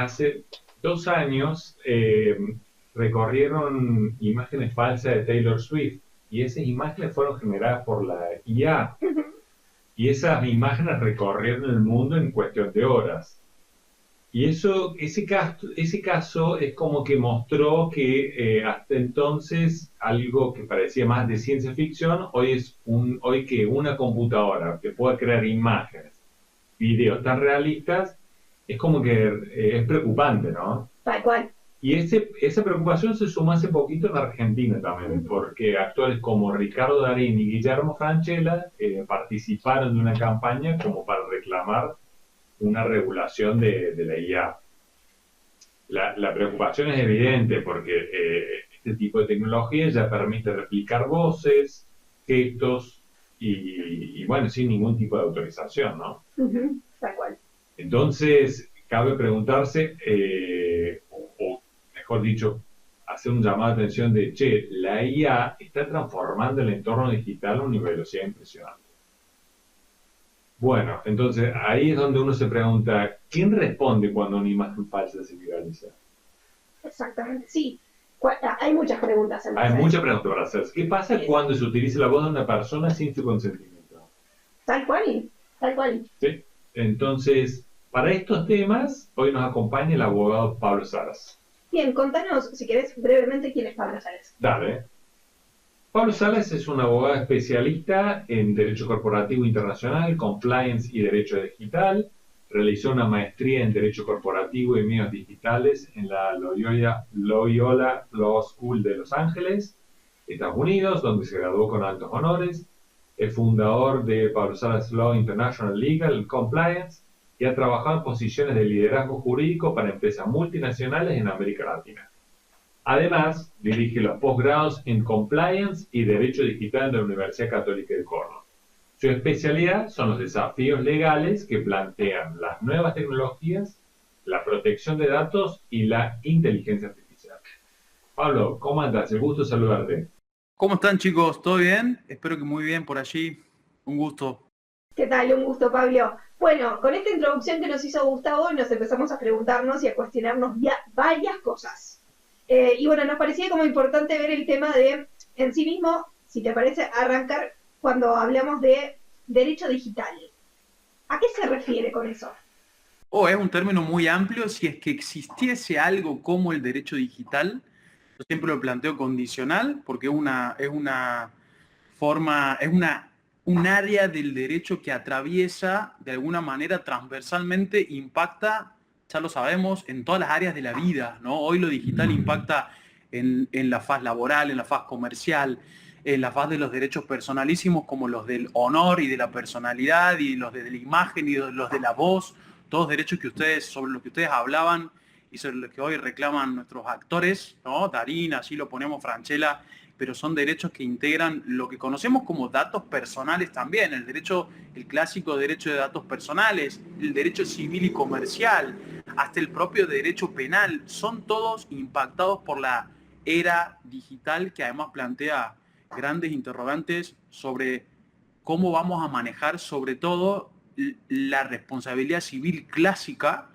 hace 2 años recorrieron imágenes falsas de Taylor Swift y esas imágenes fueron generadas por la IA y esas imágenes recorrieron el mundo en cuestión de horas. Y ese caso es como que mostró que hasta entonces algo que parecía más de ciencia ficción, hoy que una computadora que pueda crear imágenes, videos tan realistas, es como que es preocupante, ¿no? Tal cual. Y esa preocupación se sumó hace poquito en Argentina también, porque actores como Ricardo Darín y Guillermo Francella participaron de una campaña como para reclamar una regulación de la IA. La preocupación es evidente porque este tipo de tecnología ya permite replicar voces, gestos y bueno, sin ningún tipo de autorización, ¿no? Tal cual. Entonces, cabe preguntarse, o mejor dicho, hacer un llamado de atención de, che, la IA está transformando el entorno digital a una velocidad impresionante. Bueno, entonces ahí es donde uno se pregunta, ¿quién responde cuando una imagen falsa se viraliza? Exactamente, sí. Hay muchas preguntas en Hay base a muchas eso. preguntas para hacerse. ¿Qué pasa cuando se utiliza la voz de una persona sin su consentimiento? Tal cual, tal cual. ¿Sí? Entonces, para estos temas, hoy nos acompaña el abogado Pablo Salas. Bien, contanos, si querés, brevemente quién es Pablo Salas. Dale. Pablo Salas es un abogado especialista en Derecho Corporativo Internacional, Compliance y Derecho Digital. Realizó una maestría en Derecho Corporativo y Medios Digitales en la Loyola Law School de Los Ángeles, Estados Unidos, donde se graduó con altos honores. Es fundador de Pablo Salas Law International Legal Compliance y ha trabajado en posiciones de liderazgo jurídico para empresas multinacionales en América Latina. Además, dirige los posgrados en Compliance y Derecho Digital de la Universidad Católica de Córdoba. Su especialidad son los desafíos legales que plantean las nuevas tecnologías, la protección de datos y la inteligencia artificial. Pablo, ¿cómo andas? El gusto de saludarte. ¿Cómo están, chicos? ¿Todo bien? Espero que muy bien por allí. Un gusto. ¿Qué tal? Un gusto, Pablo. Bueno, con esta introducción que nos hizo Gustavo, nos empezamos a preguntarnos y a cuestionarnos ya varias cosas. Y bueno, nos parecía como importante ver el tema de, en sí mismo, si te parece, arrancar cuando hablamos de derecho digital. ¿A qué se refiere con eso? Es un término muy amplio. Si es que existiese algo como el derecho digital, yo siempre lo planteo condicional, porque es una forma, un área del derecho que atraviesa de alguna manera transversalmente, impacta, ya lo sabemos, en todas las áreas de la vida, ¿no? Hoy lo digital impacta en la faz laboral, en la faz comercial, en la faz de los derechos personalísimos como los del honor y de la personalidad y los de la imagen y los de la voz, todos derechos sobre los que ustedes hablaban y sobre los que hoy reclaman nuestros actores, ¿no? Darín, así lo ponemos, Francella, pero son derechos que integran lo que conocemos como datos personales también, el clásico derecho de datos personales, el derecho civil y comercial, hasta el propio derecho penal, son todos impactados por la era digital que además plantea grandes interrogantes sobre cómo vamos a manejar sobre todo la responsabilidad civil clásica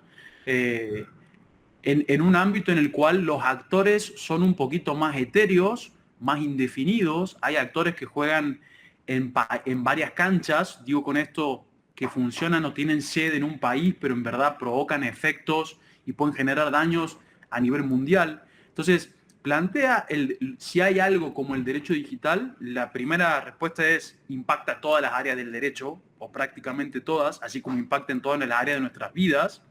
en un ámbito en el cual los actores son un poquito más etéreos, más indefinidos. Hay actores que juegan en varias canchas, digo con esto que funcionan o tienen sede en un país, pero en verdad provocan efectos y pueden generar daños a nivel mundial. Entonces, plantea si hay algo como el derecho digital. La primera respuesta es impacta todas las áreas del derecho, o prácticamente todas, así como impacta en todas las áreas de nuestras vidas.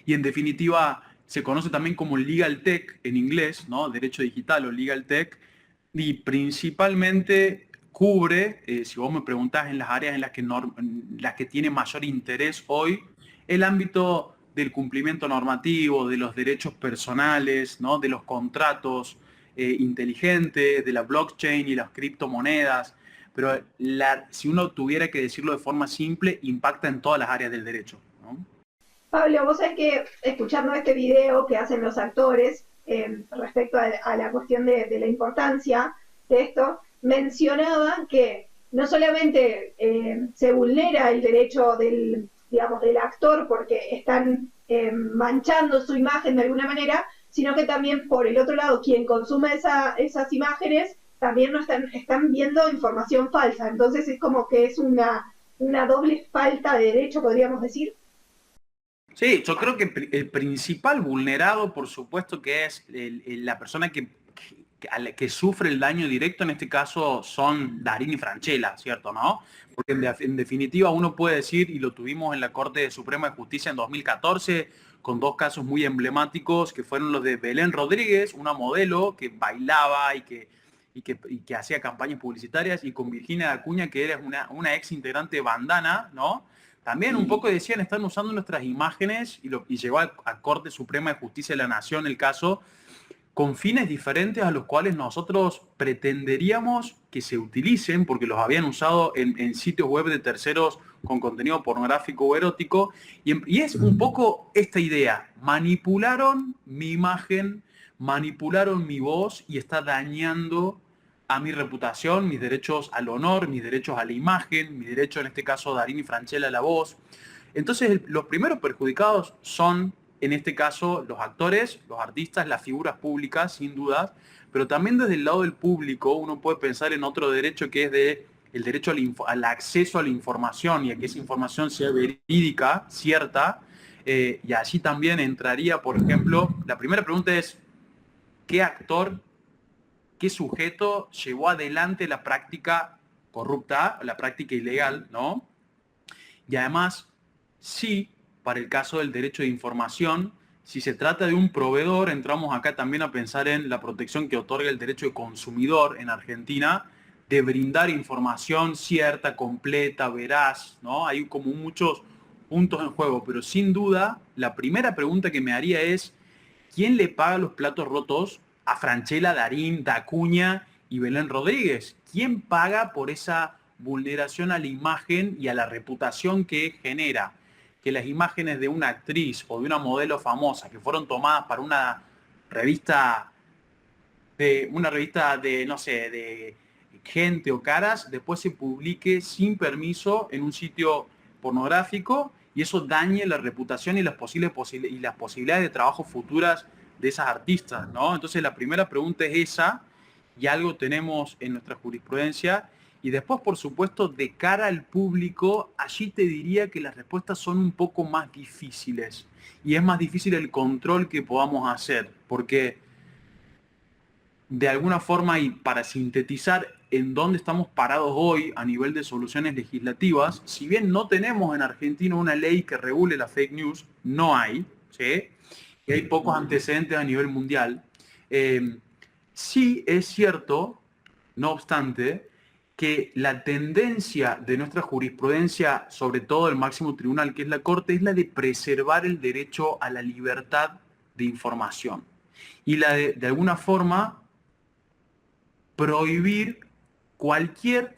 Y en definitiva se conoce también como Legal Tech en inglés, ¿no? Derecho digital o Legal Tech, y principalmente cubre, si vos me preguntás en las áreas en las que tiene mayor interés hoy, el ámbito del cumplimiento normativo, de los derechos personales, ¿no? De los contratos inteligentes, de la blockchain y las criptomonedas. Pero si uno tuviera que decirlo de forma simple, impacta en todas las áreas del derecho, ¿no? Pablo, vos sabés que escuchando este video que hacen los actores respecto a la cuestión de la importancia de esto, mencionaban que no solamente se vulnera el derecho del actor porque están manchando su imagen de alguna manera, sino que también por el otro lado, quien consume esas imágenes también no están viendo información falsa. Entonces es como que es una doble falta de derecho, podríamos decir. Sí, yo creo que el principal vulnerado, por supuesto, que es la persona que sufre el daño directo, en este caso son Darín y Francella, ¿cierto? ¿No? Porque en definitiva uno puede decir, y lo tuvimos en la Corte Suprema de Justicia en 2014, con dos casos muy emblemáticos, que fueron los de Belén Rodríguez, una modelo que bailaba y que hacía campañas publicitarias, y con Virginia Acuña, que era una ex integrante de Bandana, ¿no? También un poco decían, están usando nuestras imágenes, y llegó a Corte Suprema de Justicia de la Nación el caso, con fines diferentes a los cuales nosotros pretenderíamos que se utilicen, porque los habían usado en sitios web de terceros con contenido pornográfico o erótico, y es un poco esta idea: manipularon mi imagen, manipularon mi voz, y está dañando a mi reputación, mis derechos al honor, mis derechos a la imagen, mi derecho, en este caso, Darín y Francella, a la voz. Entonces, los primeros perjudicados son, en este caso, los actores, los artistas, las figuras públicas, sin dudas, pero también desde el lado del público uno puede pensar en otro derecho, que es el derecho al acceso a la información, y a que esa información sea verídica, cierta, y allí también entraría, por ejemplo, la primera pregunta es: ¿qué actor, qué sujeto llevó adelante la práctica corrupta, la práctica ilegal, ¿no? Y además, sí, para el caso del derecho de información, si se trata de un proveedor, entramos acá también a pensar en la protección que otorga el derecho de consumidor en Argentina, de brindar información cierta, completa, veraz, ¿no? Hay como muchos puntos en juego, pero sin duda, la primera pregunta que me haría es: ¿quién le paga los platos rotos a Francella, Darín, Acuña y Belén Rodríguez? ¿Quién paga por esa vulneración a la imagen y a la reputación que genera que las imágenes de una actriz o de una modelo famosa que fueron tomadas para revista una revista de, no sé, de gente o caras, después se publique sin permiso en un sitio pornográfico, y eso dañe la reputación y las posibilidades de trabajo futuras de esas artistas, ¿no? Entonces la primera pregunta es esa, y algo tenemos en nuestra jurisprudencia. Y después, por supuesto, de cara al público, allí te diría que las respuestas son un poco más difíciles, y es más difícil el control que podamos hacer, porque de alguna forma, y para sintetizar en dónde estamos parados hoy a nivel de soluciones legislativas, si bien no tenemos en Argentina una ley que regule la fake news, no hay, ¿sí? Y hay pocos antecedentes a nivel mundial. Sí es cierto, no obstante, que la tendencia de nuestra jurisprudencia, sobre todo el máximo tribunal, que es la Corte, es la de preservar el derecho a la libertad de información, y la de alguna forma, prohibir cualquier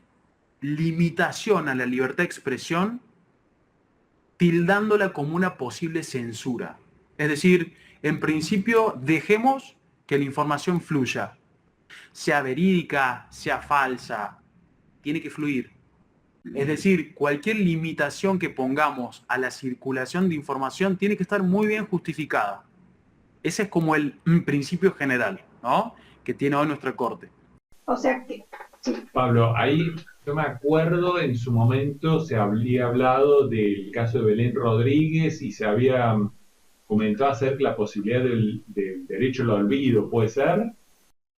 limitación a la libertad de expresión, tildándola como una posible censura. Es decir, en principio, dejemos que la información fluya, sea verídica, sea falsa, tiene que fluir. Es decir, cualquier limitación que pongamos a la circulación de información tiene que estar muy bien justificada. Ese es como el principio general, ¿no?, que tiene hoy nuestra Corte. O sea que, sí. Pablo, ahí yo me acuerdo en su momento se había hablado del caso de Belén Rodríguez y se había comentado acerca de la posibilidad del derecho al olvido, ¿puede ser?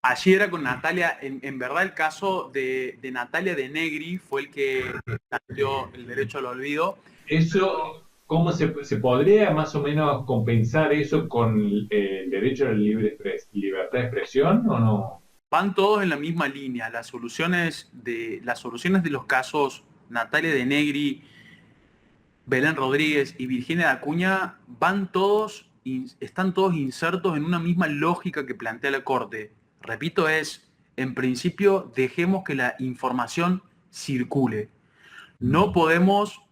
Allí era con Natalia, en verdad el caso de Natalia de Negri fue el que planteó el derecho al olvido. Eso, ¿cómo se podría más o menos compensar eso con el derecho a la libertad de expresión o no? Van todos en la misma línea. Las soluciones de los casos Natalia de Negri, Belén Rodríguez y Virginia Acuña están todos insertos en una misma lógica que plantea la Corte. Repito, en principio, dejemos que la información circule. No podemos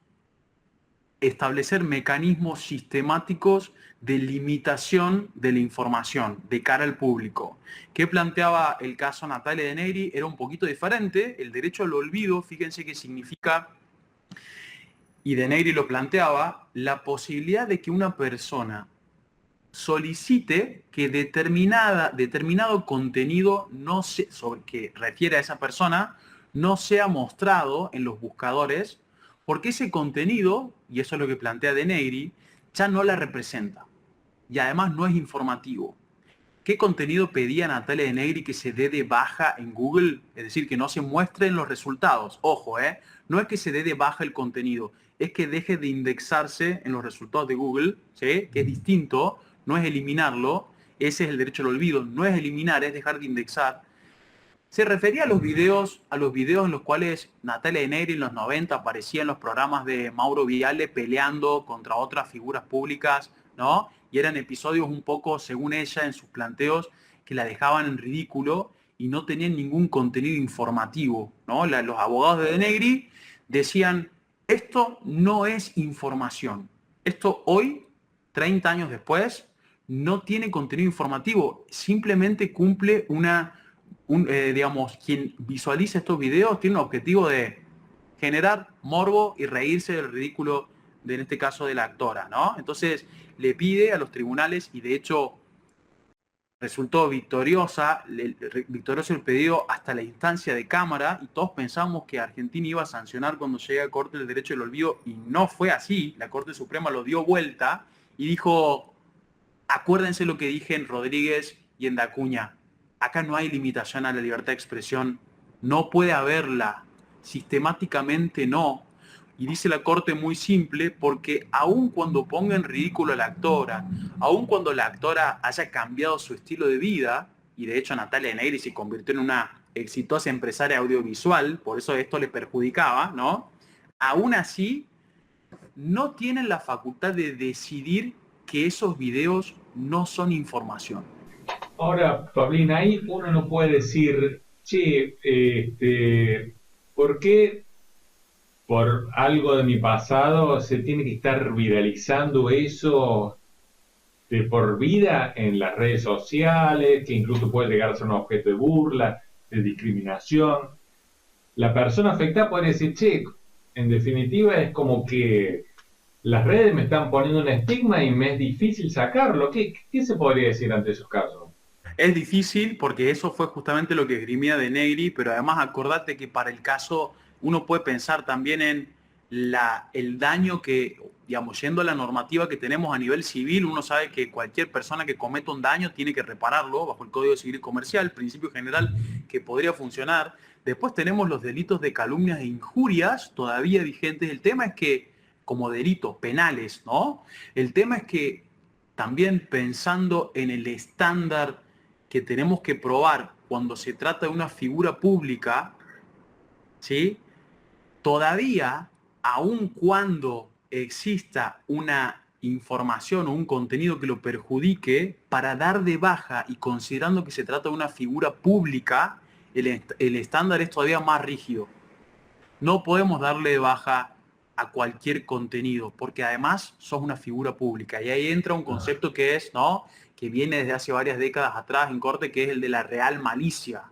establecer mecanismos sistemáticos de limitación de la información de cara al público. ¿Qué planteaba el caso Natalia de Negri? Era un poquito diferente. El derecho al olvido, fíjense que significa y De Negri lo planteaba, la posibilidad de que una persona solicite que determinado contenido que refiere a esa persona no sea mostrado en los buscadores, porque ese contenido, y eso es lo que plantea De Negri, ya no la representa. Y además no es informativo. ¿Qué contenido pedía Natalia De Negri que se dé de baja en Google? Es decir, que no se muestren los resultados. Ojo, no es que se dé de baja el contenido, es que deje de indexarse en los resultados de Google, ¿sí? Que es distinto, no es eliminarlo, ese es el derecho al olvido, no es eliminar, es dejar de indexar. Se refería a los videos en los cuales Natalia De Negri en los 90 aparecía en los programas de Mauro Viale peleando contra otras figuras públicas, ¿no? Y eran episodios un poco, según ella, en sus planteos, que la dejaban en ridículo y no tenían ningún contenido informativo, ¿no? Los abogados de De Negri decían, esto no es información. Esto hoy, 30 años después, no tiene contenido informativo, simplemente cumple digamos, quien visualiza estos videos tiene un objetivo de generar morbo y reírse del ridículo en este caso de la actora, ¿no? Entonces le pide a los tribunales, y de hecho resultó victorioso el pedido hasta la instancia de Cámara, y todos pensamos que Argentina iba a sancionar cuando llegue a Corte el derecho del olvido, y no fue así. La Corte Suprema lo dio vuelta y dijo, acuérdense lo que dije en Rodríguez y en Dacuña, acá no hay limitación a la libertad de expresión, no puede haberla, sistemáticamente no. Y dice la Corte muy simple, porque aun cuando ponga en ridículo a la actora, aun cuando la actora haya cambiado su estilo de vida, y de hecho Natalia De Negri se convirtió en una exitosa empresaria audiovisual, por eso esto le perjudicaba, ¿no? Aún así, no tienen la facultad de decidir que esos videos no son información. Ahora, Pablina, ahí uno no puede decir, che, ¿por qué por algo de mi pasado se tiene que estar viralizando eso de por vida en las redes sociales, que incluso puede llegar a ser un objeto de burla, de discriminación? La persona afectada puede decir, che, en definitiva es como que las redes me están poniendo un estigma y me es difícil sacarlo. ¿Qué se podría decir ante esos casos? Es difícil porque eso fue justamente lo que esgrimía De Negri, pero además acordate que para el caso uno puede pensar también en el daño que, digamos, yendo a la normativa que tenemos a nivel civil, uno sabe que cualquier persona que cometa un daño tiene que repararlo bajo el Código Civil y Comercial, principio general que podría funcionar. Después tenemos los delitos de calumnias e injurias todavía vigentes. El tema es que, como delitos penales, ¿no? El tema es que también pensando en el estándar que tenemos que probar cuando se trata de una figura pública, ¿sí? Todavía, aun cuando exista una información o un contenido que lo perjudique, para dar de baja y considerando que se trata de una figura pública, el estándar es todavía más rígido. No podemos darle de baja a cualquier contenido, porque además sos una figura pública. Y ahí entra un concepto que es, ¿no?, que viene desde hace varias décadas atrás en corte, que es el de la real malicia,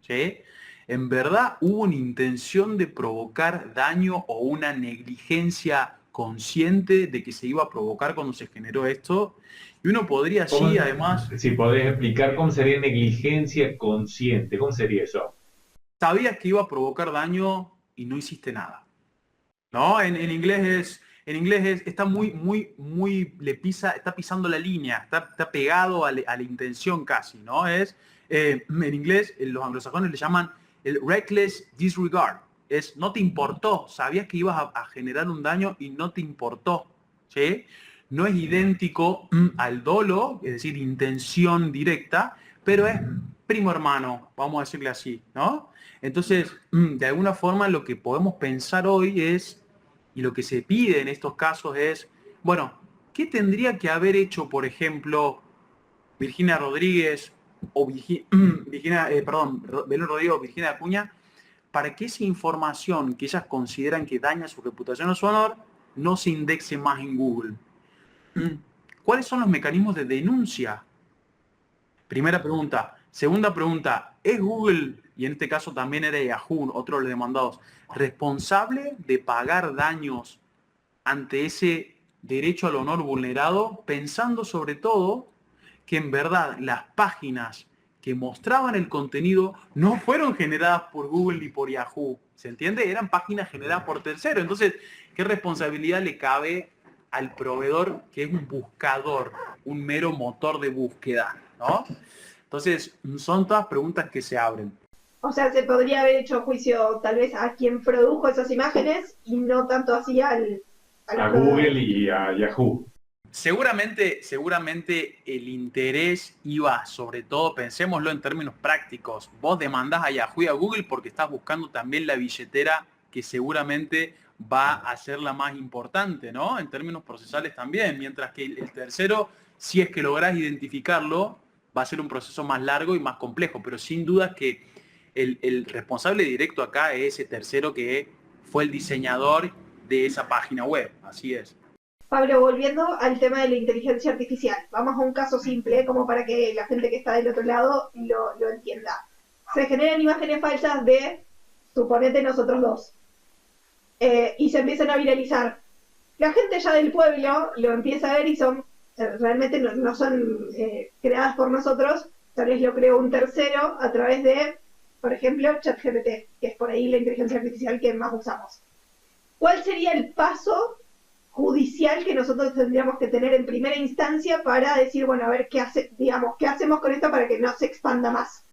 ¿sí? En verdad hubo una intención de provocar daño o una negligencia consciente de que se iba a provocar cuando se generó esto. Y uno podría así, además... Si podés explicar cómo sería negligencia consciente, ¿cómo sería eso? Sabías que iba a provocar daño y no hiciste nada, ¿no? En inglés está está pisando la línea, está pegado a la intención casi, ¿no? En inglés, los anglosajones le llaman el reckless disregard. No te importó, sabías que ibas a generar un daño y no te importó, ¿sí? No es idéntico al dolo, es decir, intención directa, pero es primo hermano, vamos a decirle así, ¿no? Entonces, de alguna forma lo que podemos pensar hoy es, y lo que se pide en estos casos es, bueno, ¿qué tendría que haber hecho, por ejemplo, Virginia Rodríguez o Belén Rodríguez o Virginia Acuña para que esa información que ellas consideran que daña su reputación o su honor no se indexe más en Google? ¿Cuáles son los mecanismos de denuncia? Primera pregunta. Segunda pregunta, ¿es Google, y en este caso también era Yahoo, otro de los demandados, responsable de pagar daños ante ese derecho al honor vulnerado, pensando sobre todo que en verdad las páginas que mostraban el contenido no fueron generadas por Google ni por Yahoo, ¿se entiende? Eran páginas generadas por terceros. Entonces, ¿qué responsabilidad le cabe al proveedor que es un buscador, un mero motor de búsqueda, ¿no? Entonces, son todas preguntas que se abren. O sea, se podría haber hecho juicio tal vez a quien produjo esas imágenes y no tanto así a Google y a Yahoo. Seguramente el interés iba, sobre todo, pensémoslo en términos prácticos, vos demandás a Yahoo y a Google porque estás buscando también la billetera que seguramente va a ser la más importante, ¿no? En términos procesales también, mientras que el tercero, si es que lográs identificarlo, va a ser un proceso más largo y más complejo, pero sin duda que el responsable directo acá es ese tercero que fue el diseñador de esa página web, así es. Pablo, volviendo al tema de la inteligencia artificial, vamos a un caso simple, como para que la gente que está del otro lado lo entienda. Se generan imágenes falsas de, suponete, nosotros dos, y se empiezan a viralizar. La gente ya del pueblo lo empieza a ver y son, realmente no son creadas por nosotros, tal vez lo creó un tercero a través de, por ejemplo, ChatGPT, que es por ahí la inteligencia artificial que más usamos. ¿Cuál sería el paso judicial que nosotros tendríamos que tener en primera instancia para decir, bueno, a ver qué hacemos con esto para que no se expanda más?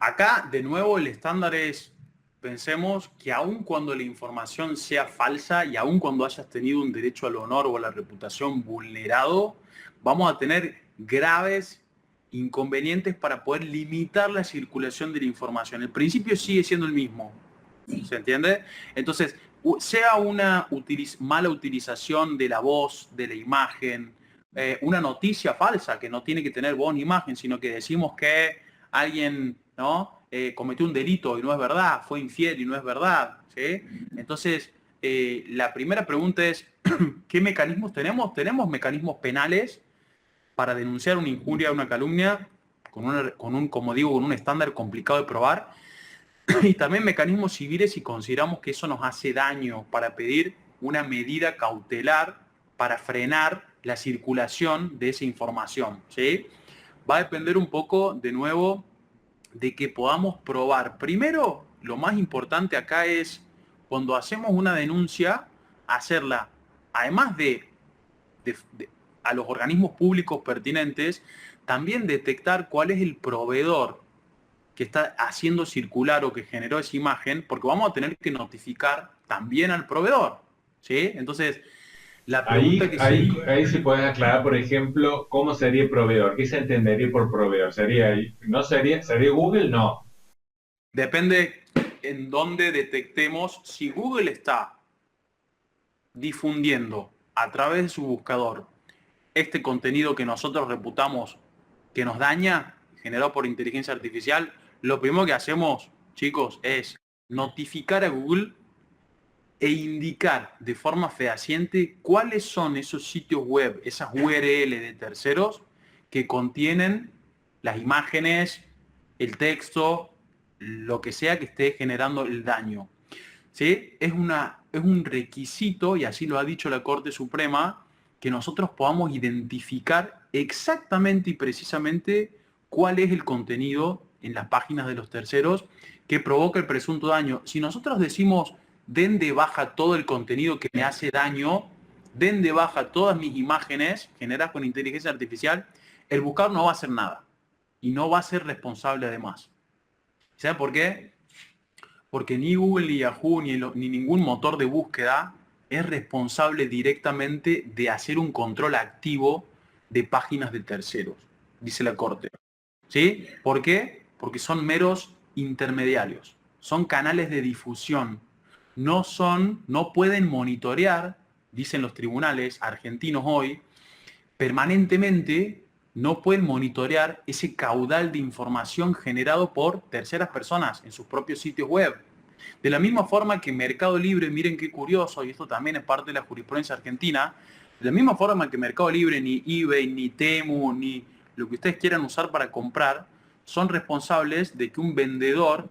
Acá, de nuevo, el estándar es, pensemos que aun cuando la información sea falsa y aun cuando hayas tenido un derecho al honor o a la reputación vulnerado, vamos a tener graves inconvenientes para poder limitar la circulación de la información. El principio sigue siendo el mismo, ¿se entiende? Entonces, sea una mala utilización de la voz, de la imagen, una noticia falsa que no tiene que tener voz ni imagen, sino que decimos que alguien, ¿no? Cometió un delito y no es verdad, fue infiel y no es verdad, ¿sí? Entonces, la primera pregunta es, ¿qué mecanismos tenemos? Tenemos mecanismos penales para denunciar una injuria, una calumnia, como digo, con un estándar complicado de probar, y también mecanismos civiles si consideramos que eso nos hace daño, para pedir una medida cautelar para frenar la circulación de esa información, ¿sí? Va a depender un poco, de nuevo, de que podamos probar. Primero, lo más importante acá es, cuando hacemos una denuncia, hacerla, además de a los organismos públicos pertinentes, también detectar cuál es el proveedor que está haciendo circular o que generó esa imagen, porque vamos a tener que notificar también al proveedor, ¿sí? Entonces, la pregunta ahí se puede aclarar, por ejemplo, cómo sería el proveedor. ¿Qué se entendería por proveedor? ¿Sería Google? No. Depende en dónde detectemos. Si Google está difundiendo a través de su buscador este contenido que nosotros reputamos que nos daña, generado por inteligencia artificial, lo primero que hacemos, chicos, es notificar a Google e indicar de forma fehaciente cuáles son esos sitios web, esas URL de terceros que contienen las imágenes, el texto, lo que sea que esté generando el daño. ¿Sí? Es un requisito, y así lo ha dicho la Corte Suprema, que nosotros podamos identificar exactamente y precisamente cuál es el contenido en las páginas de los terceros que provoca el presunto daño. Si nosotros decimos, den de baja todo el contenido que me hace daño, den de baja todas mis imágenes generadas con inteligencia artificial, el buscador no va a hacer nada y no va a ser responsable además. ¿Saben por qué? Porque ni Google, ni Yahoo, ni ningún motor de búsqueda es responsable directamente de hacer un control activo de páginas de terceros, dice la Corte. ¿Sí? ¿Por qué? Porque son meros intermediarios, son canales de difusión, no pueden monitorear, dicen los tribunales argentinos hoy, permanentemente no pueden monitorear ese caudal de información generado por terceras personas en sus propios sitios web. De la misma forma que Mercado Libre, miren qué curioso, y esto también es parte de la jurisprudencia argentina, de la misma forma que Mercado Libre, ni eBay, ni Temu, ni lo que ustedes quieran usar para comprar, son responsables de que un vendedor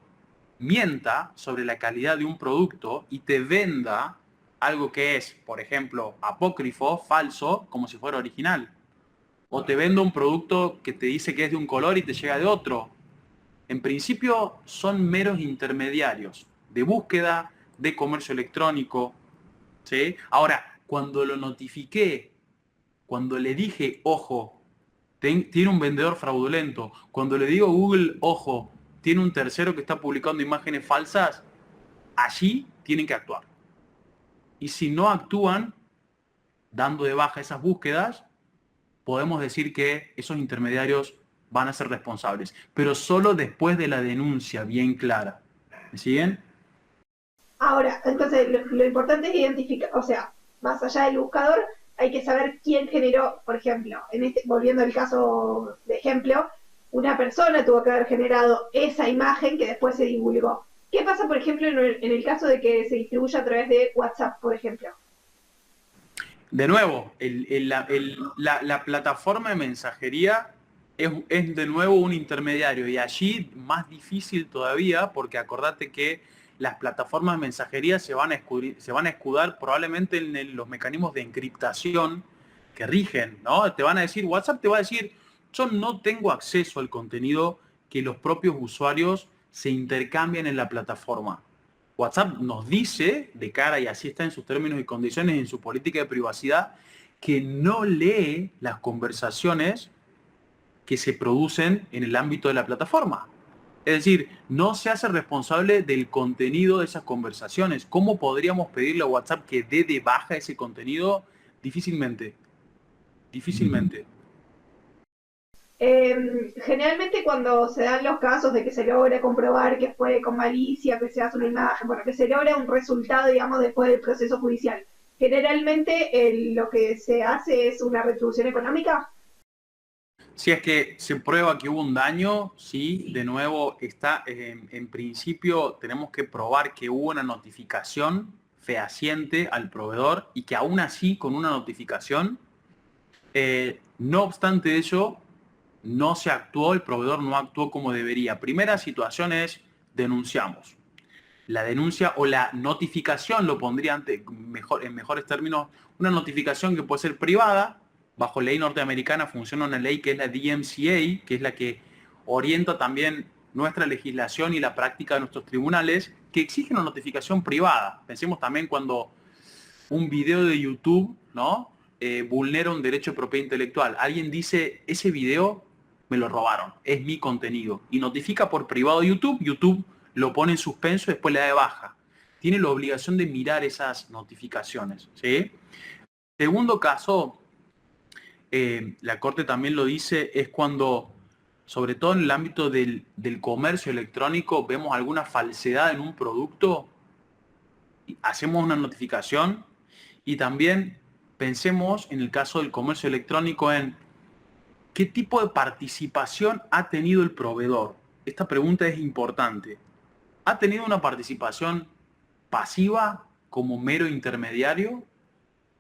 mienta sobre la calidad de un producto y te venda algo que es, por ejemplo, apócrifo, falso, como si fuera original. O te vendo un producto que te dice que es de un color y te llega de otro. En principio son meros intermediarios de búsqueda, de comercio electrónico, ¿sí? Ahora, cuando lo notifiqué, cuando le dije, ojo, tiene un vendedor fraudulento, cuando le digo a Google, ojo, tiene un tercero que está publicando imágenes falsas, allí tienen que actuar. Y si no actúan, dando de baja esas búsquedas, podemos decir que esos intermediarios van a ser responsables, pero solo después de la denuncia bien clara. ¿Me siguen? Ahora, entonces lo importante es identificar, o sea, más allá del buscador, hay que saber quién generó, por ejemplo, volviendo al caso de ejemplo, una persona tuvo que haber generado esa imagen que después se divulgó. ¿Qué pasa, por ejemplo, en el caso de que se distribuya a través de WhatsApp, por ejemplo? De nuevo, la plataforma de mensajería es de nuevo un intermediario y allí más difícil todavía porque acordate que las plataformas de mensajería se van a escudar probablemente en los mecanismos de encriptación que rigen, ¿no? Te van a decir, WhatsApp te va a decir, yo no tengo acceso al contenido que los propios usuarios se intercambian en la plataforma. WhatsApp nos dice, de cara, y así está en sus términos y condiciones, en su política de privacidad, que no lee las conversaciones que se producen en el ámbito de la plataforma. Es decir, no se hace responsable del contenido de esas conversaciones. ¿Cómo podríamos pedirle a WhatsApp que dé de baja ese contenido? Difícilmente. Difícilmente. Generalmente cuando se dan los casos de que se logra comprobar que fue con malicia, que se hace una imagen, bueno, que se logra un resultado, digamos, después del proceso judicial, generalmente lo que se hace es una retribución económica. Si es que se prueba que hubo un daño, sí, de nuevo está, en principio tenemos que probar que hubo una notificación fehaciente al proveedor y que aún así con una notificación, no obstante ello, no se actuó, el proveedor no actuó como debería. Primera situación es denunciamos. La denuncia o la notificación, lo pondría en mejores términos, una notificación que puede ser privada. Bajo ley norteamericana funciona una ley que es la DMCA, que es la que orienta también nuestra legislación y la práctica de nuestros tribunales, que exige una notificación privada. Pensemos también cuando un video de YouTube, ¿no? Vulnera un derecho de propiedad intelectual. Alguien dice, ese video me lo robaron, es mi contenido. Y notifica por privado YouTube, YouTube lo pone en suspenso y después le da de baja. Tiene la obligación de mirar esas notificaciones, ¿sí? Segundo caso, la Corte también lo dice, es cuando, sobre todo en el ámbito del comercio electrónico, vemos alguna falsedad en un producto, hacemos una notificación y también pensemos en el caso del comercio electrónico en qué tipo de participación ha tenido el proveedor. Esta pregunta es importante. ¿Ha tenido una participación pasiva como mero intermediario?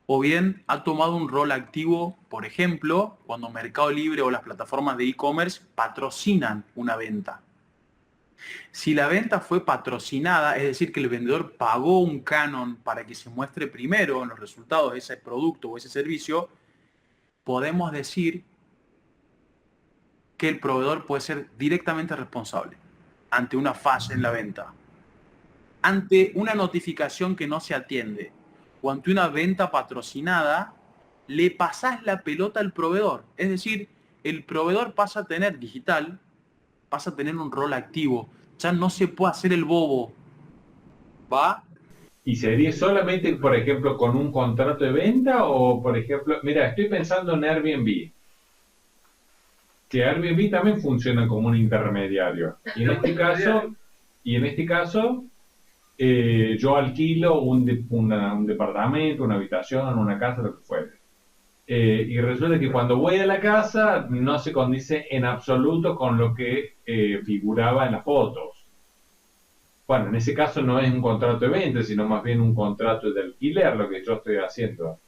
¿O bien ha tomado un rol activo, por ejemplo, cuando Mercado Libre o las plataformas de e-commerce patrocinan una venta? Si la venta fue patrocinada, es decir, que el vendedor pagó un canon para que se muestre primero en los resultados de ese producto o ese servicio, podemos decir que el proveedor puede ser directamente responsable ante una falla en la venta, ante una notificación que no se atiende o ante una venta patrocinada. Le pasás la pelota al proveedor, es decir, el proveedor pasa a tener digital, pasa a tener un rol activo, ya no se puede hacer el bobo, ¿va? ¿Y sería solamente, por ejemplo, con un contrato de venta o, por ejemplo, mira, estoy pensando en Airbnb, que Airbnb también funciona como un intermediario. Y en este caso, yo alquilo un departamento, una habitación, una casa, lo que fuere. Y resulta que cuando voy a la casa no se condice en absoluto con lo que figuraba en las fotos. Bueno, en ese caso no es un contrato de venta, sino más bien un contrato de alquiler lo que yo estoy haciendo.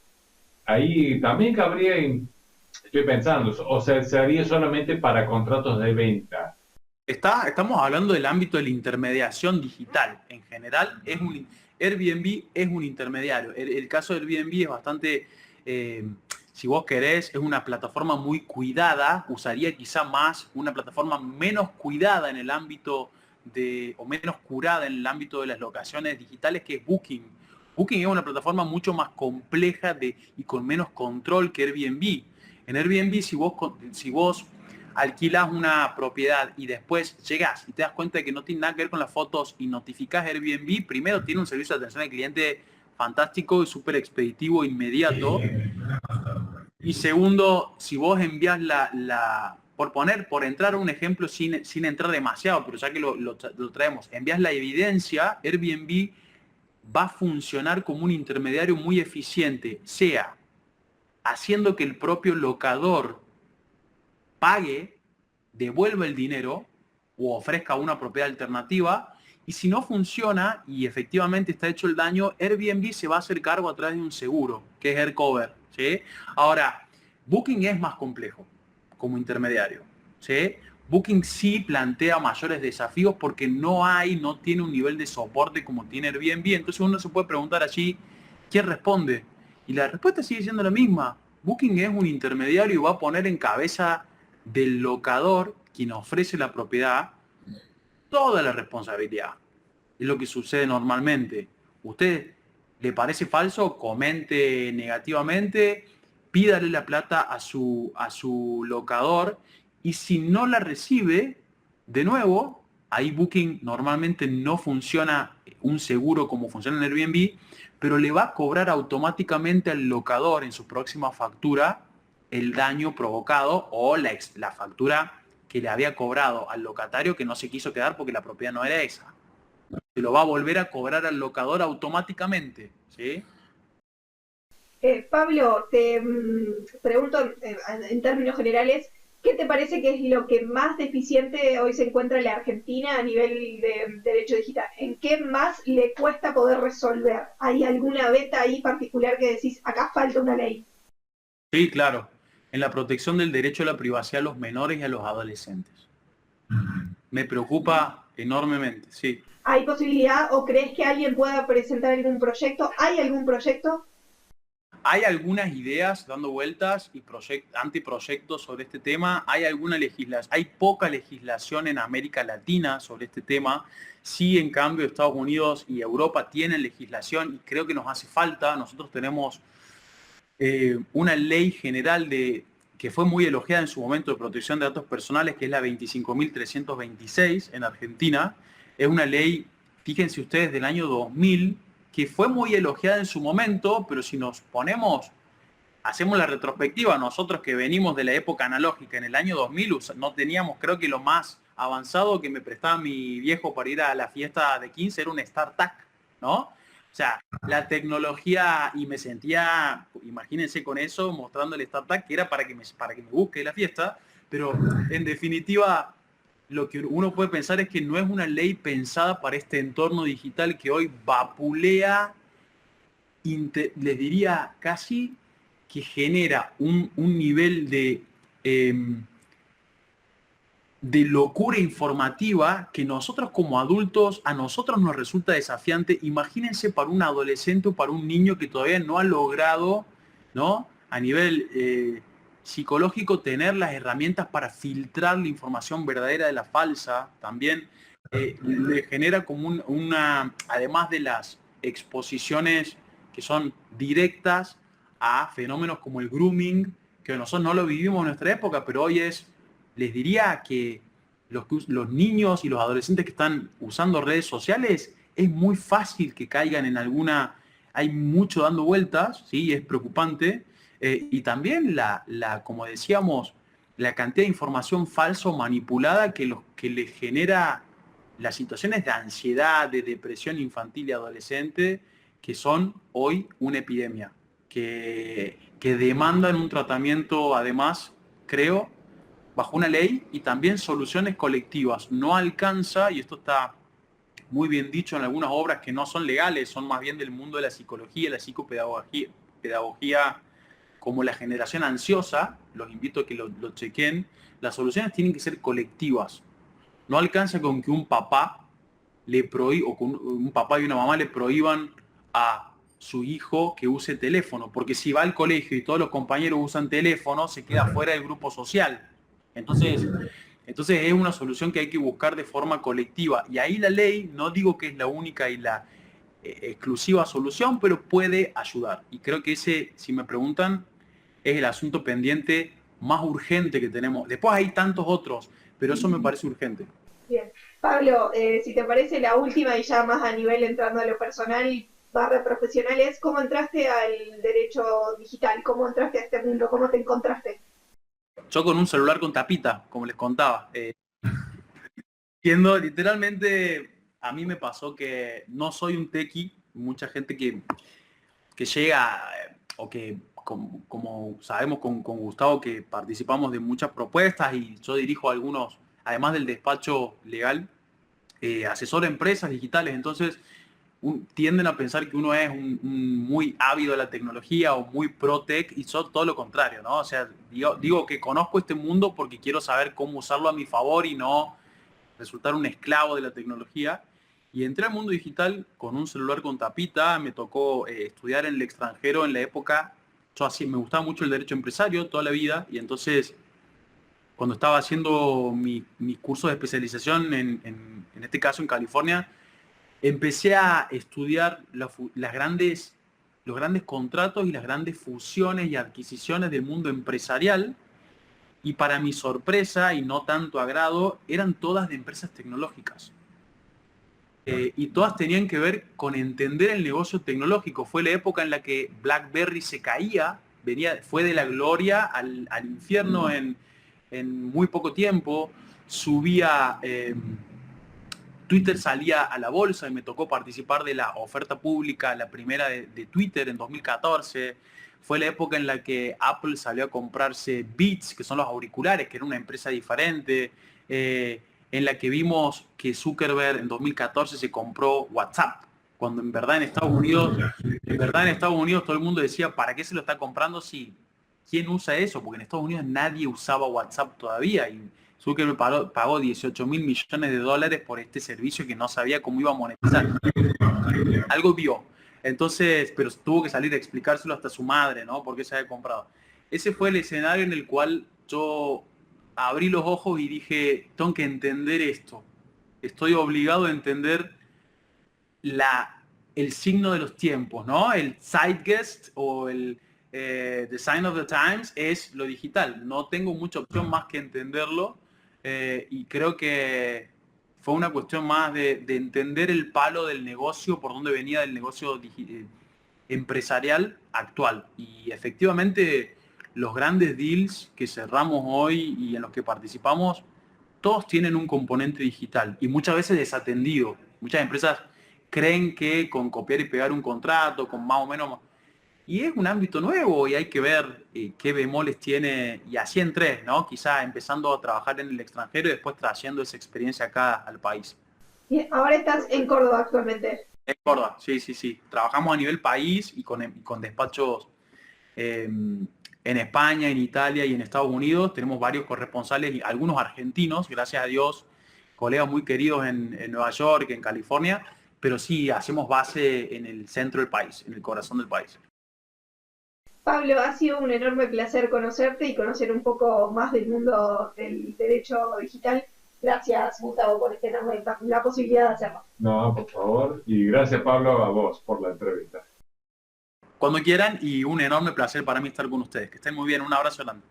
Ahí también cabría, estoy pensando, o sea, se haría solamente para contratos de venta. Estamos hablando del ámbito de la intermediación digital. En general, Airbnb es un intermediario. El caso de Airbnb es bastante, si vos querés, es una plataforma muy cuidada. Usaría quizá más una plataforma menos cuidada en el ámbito o menos curada en el ámbito de las locaciones digitales, que es Booking. Booking es una plataforma mucho más compleja y con menos control que Airbnb. En Airbnb, si vos alquilas una propiedad y después llegás y te das cuenta de que no tiene nada que ver con las fotos y notificás Airbnb, primero tiene un servicio de atención al cliente fantástico y súper expeditivo, inmediato. Y segundo, si vos envías por entrar a un ejemplo sin entrar demasiado, pero ya que lo traemos, envías la evidencia, Airbnb va a funcionar como un intermediario muy eficiente, sea haciendo que el propio locador pague, devuelva el dinero o ofrezca una propiedad alternativa, y si no funciona y efectivamente está hecho el daño, Airbnb se va a hacer cargo a través de un seguro, que es AirCover, ¿sí? Ahora, Booking es más complejo como intermediario, ¿sí? Booking sí plantea mayores desafíos porque no tiene un nivel de soporte como tiene Airbnb. Entonces uno se puede preguntar allí, ¿quién responde? Y la respuesta sigue siendo la misma. Booking es un intermediario y va a poner en cabeza del locador, quien ofrece la propiedad, toda la responsabilidad. Es lo que sucede normalmente. ¿Usted le parece falso? Comente negativamente, pídale la plata a su locador, y si no la recibe, de nuevo, ahí Booking normalmente no funciona un seguro como funciona en Airbnb, pero le va a cobrar automáticamente al locador en su próxima factura el daño provocado o la factura que le había cobrado al locatario que no se quiso quedar porque la propiedad no era esa. Se lo va a volver a cobrar al locador automáticamente, ¿sí? Pablo, te pregunto en términos generales, ¿qué te parece que es lo que más deficiente hoy se encuentra en la Argentina a nivel de derecho digital? ¿En qué más le cuesta poder resolver? ¿Hay alguna beta ahí particular que decís, acá falta una ley? Sí, claro. En la protección del derecho a la privacidad a los menores y a los adolescentes. Me preocupa enormemente, sí. ¿Hay posibilidad o crees que alguien pueda presentar algún proyecto? ¿Hay algún proyecto? Hay algunas ideas dando vueltas y anteproyectos sobre este tema. Hay poca legislación en América Latina sobre este tema. Sí, en cambio, Estados Unidos y Europa tienen legislación y creo que nos hace falta. Nosotros tenemos una ley general que fue muy elogiada en su momento de protección de datos personales, que es la 25.326 en Argentina. Es una ley, fíjense ustedes, del año 2000, que fue muy elogiada en su momento, pero si nos hacemos la retrospectiva, nosotros que venimos de la época analógica, en el año 2000 no teníamos, creo que lo más avanzado que me prestaba mi viejo para ir a la fiesta de 15 era un StarTAC, ¿no? O sea, la tecnología, y me sentía, imagínense con eso, mostrando el StarTAC, que era para que me busque la fiesta, pero en definitiva, lo que uno puede pensar es que no es una ley pensada para este entorno digital que hoy vapulea, les diría casi, que genera un nivel de locura informativa que nosotros como adultos, a nosotros nos resulta desafiante. Imagínense para un adolescente o para un niño que todavía no ha logrado, ¿no?, a nivel psicológico, tener las herramientas para filtrar la información verdadera de la falsa. También le genera como además de las exposiciones que son directas a fenómenos como el grooming, que nosotros no lo vivimos en nuestra época, pero hoy les diría que los niños y los adolescentes que están usando redes sociales, es muy fácil que caigan en hay mucho dando vueltas, ¿sí? Es preocupante. Y también como decíamos, la cantidad de información falsa o manipulada que les genera las situaciones de ansiedad, de depresión infantil y adolescente, que son hoy una epidemia, que demandan un tratamiento, además, creo, bajo una ley y también soluciones colectivas. No alcanza, y esto está muy bien dicho en algunas obras que no son legales, son más bien del mundo de la psicología, la psicopedagogía, como la generación ansiosa, los invito a que lo chequen. Las soluciones tienen que ser colectivas. No alcanza con que un papá o con un papá y una mamá le prohíban a su hijo que use teléfono, porque si va al colegio y todos los compañeros usan teléfono, se queda fuera del grupo social. Entonces es una solución que hay que buscar de forma colectiva. Y ahí la ley, no digo que es la única y la exclusiva solución, pero puede ayudar. Y creo que ese, si me preguntan, es el asunto pendiente más urgente que tenemos. Después hay tantos otros, pero eso me parece urgente. Bien. Pablo, si te parece la última y ya más a nivel entrando a lo personal barra profesional es ¿cómo entraste al derecho digital? ¿Cómo entraste a este mundo? ¿Cómo te encontraste? Yo con un celular con tapita, como les contaba. Siendo literalmente, a mí me pasó que no soy un tequi, mucha gente que llega, o que como sabemos con Gustavo, que participamos de muchas propuestas y yo dirijo algunos, además del despacho legal, asesoro empresas digitales, entonces tienden a pensar que uno es un muy ávido de la tecnología o muy pro-tech y yo todo lo contrario, ¿no? O sea, digo que conozco este mundo porque quiero saber cómo usarlo a mi favor y no resultar un esclavo de la tecnología. Y entré al mundo digital con un celular con tapita, me tocó estudiar en el extranjero en la época, yo así me gustaba mucho el derecho empresario toda la vida y entonces cuando estaba haciendo mi curso de especialización en este caso en California, empecé a estudiar los grandes contratos y las grandes fusiones y adquisiciones del mundo empresarial y para mi sorpresa y no tanto agrado, eran todas de empresas tecnológicas. Y todas tenían que ver con entender el negocio tecnológico. Fue la época en la que BlackBerry se caía, fue de la gloria al infierno en muy poco tiempo. Twitter salía a la bolsa y me tocó participar de la oferta pública, la primera de Twitter en 2014. Fue la época en la que Apple salió a comprarse Beats, que son los auriculares, que era una empresa diferente. En la que vimos que Zuckerberg en 2014 se compró WhatsApp, cuando en verdad en Estados Unidos todo el mundo decía, ¿para qué se lo está comprando si quién usa eso? Porque en Estados Unidos nadie usaba WhatsApp todavía y Zuckerberg pagó 18 mil millones de dólares por este servicio que no sabía cómo iba a monetizar. Algo vio. Entonces, pero tuvo que salir a explicárselo hasta su madre, ¿no? Por qué se había comprado. Ese fue el escenario en el cual yo abrí los ojos y dije, tengo que entender esto. Estoy obligado a entender el signo de los tiempos, ¿no? El zeitgeist o the sign of the times es lo digital. No tengo mucha opción más que entenderlo y creo que fue una cuestión más de entender el palo del negocio, por dónde venía del negocio empresarial actual. Y efectivamente los grandes deals que cerramos hoy y en los que participamos, todos tienen un componente digital y muchas veces desatendido. Muchas empresas creen que con copiar y pegar un contrato, con más o menos... Y es un ámbito nuevo y hay que ver qué bemoles tiene, y así entré, ¿no? Quizá empezando a trabajar en el extranjero y después trayendo esa experiencia acá al país. Y ahora estás en Córdoba actualmente. En Córdoba, sí. Trabajamos a nivel país y con despachos en España, en Italia y en Estados Unidos. Tenemos varios corresponsales, y algunos argentinos, gracias a Dios, colegas muy queridos en Nueva York, en California, pero sí hacemos base en el centro del país, en el corazón del país. Pablo, ha sido un enorme placer conocerte y conocer un poco más del mundo del derecho digital. Gracias, Gustavo, por la posibilidad de hacerlo. No, por favor. Y gracias, Pablo, a vos por la entrevista. Cuando quieran, y un enorme placer para mí estar con ustedes. Que estén muy bien. Un abrazo grande.